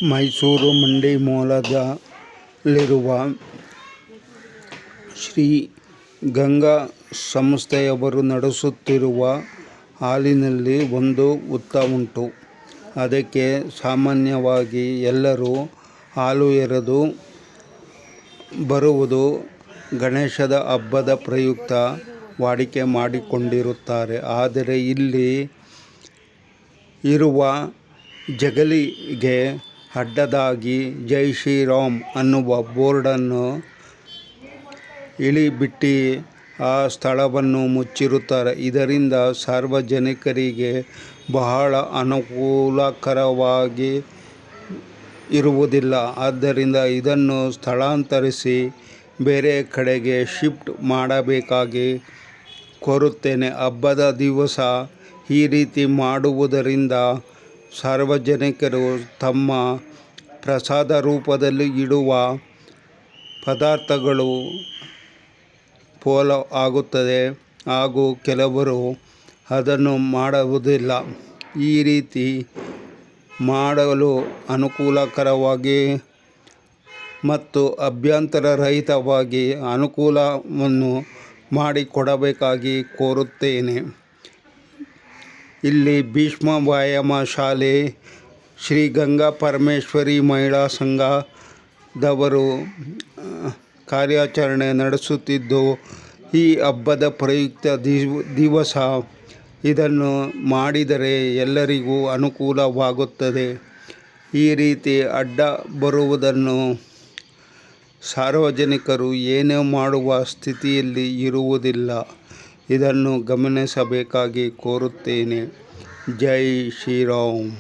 ಮೈಸೂರು ಮಂಡಿ ಮೂಲದಲ್ಲಿರುವ ಶ್ರೀ ಗಂಗಾ ಸಂಸ್ಥೆಯವರು ನಡೆಸುತ್ತಿರುವ ಹಾಲಿನಲ್ಲಿ ಒಂದು ಹುತ್ತ ಉಂಟು. ಅದಕ್ಕೆ ಸಾಮಾನ್ಯವಾಗಿ ಎಲ್ಲರೂ ಹಾಲು ಎರೆದು ಬರುವುದು ಗಣೇಶದ ಹಬ್ಬದ ಪ್ರಯುಕ್ತ ವಾಡಿಕೆ ಮಾಡಿಕೊಂಡಿರುತ್ತಾರೆ. ಆದರೆ ಇಲ್ಲಿ ಇರುವ ಜಗಲಿಗೆ ಅಡ್ಡದಾಗಿ ಜೈ ಶ್ರೀರಾಮ್ ಅನ್ನುವ ಬೋರ್ಡನ್ನು ಇಳಿಬಿಟ್ಟು ಆ ಸ್ಥಳವನ್ನು ಮುಚ್ಚಿರುತ್ತಾರೆ. ಇದರಿಂದ ಸಾರ್ವಜನಿಕರಿಗೆ ಬಹಳ ಅನುಕೂಲಕರವಾಗಿ ಇರುವುದಿಲ್ಲ. ಆದ್ದರಿಂದ ಇದನ್ನು ಸ್ಥಳಾಂತರಿಸಿ ಬೇರೆ ಕಡೆಗೆ ಶಿಫ್ಟ್ ಮಾಡಬೇಕಾಗಿ ಕೋರುತ್ತೇನೆ. ಹಬ್ಬದ ದಿವಸ ಈ ರೀತಿ ಮಾಡುವುದರಿಂದ ಸಾರ್ವಜನಿಕರು ತಮ್ಮ ಪ್ರಸಾದ ರೂಪದಲ್ಲಿ ಇಡುವ ಪದಾರ್ಥಗಳು ಪೋಲು ಆಗುತ್ತದೆ ಹಾಗೂ ಕೆಲವರು ಅದನ್ನು ಮಾಡುವುದಿಲ್ಲ. ಈ ರೀತಿ ಮಾಡಲು ಅನುಕೂಲಕರವಾಗಿ ಮತ್ತು ಅಭ್ಯಂತರ ರಹಿತವಾಗಿ ಅನುಕೂಲವನ್ನು ಮಾಡಿಕೊಡಬೇಕಾಗಿ ಕೋರುತ್ತೇನೆ. ಇಲ್ಲಿ ಭೀಷ್ಮ ವ್ಯಾಯಾಮ ಶಾಲೆ, ಶ್ರೀ ಗಂಗಾ ಪರಮೇಶ್ವರಿ ಮಹಿಳಾ ಸಂಘದವರು ಕಾರ್ಯಾಚರಣೆ ನಡೆಸುತ್ತಿದ್ದು, ಈ ಹಬ್ಬದ ಪ್ರಯುಕ್ತ ದಿವಸ ಇದನ್ನು ಮಾಡಿದರೆ ಎಲ್ಲರಿಗೂ ಅನುಕೂಲವಾಗುತ್ತದೆ. ಈ ರೀತಿ ಅಡ್ಡ ಬರುವುದನ್ನು ಸಾರ್ವಜನಿಕರು ಏನೂ ಮಾಡುವ ಸ್ಥಿತಿಯಲ್ಲಿ ಇರುವುದಿಲ್ಲ. ಇದನ್ನು ಗಮನಿಸಬೇಕಾಗಿ ಕೋರುತ್ತೇನೆ. ಜೈ ಶ್ರೀರಾಮ್.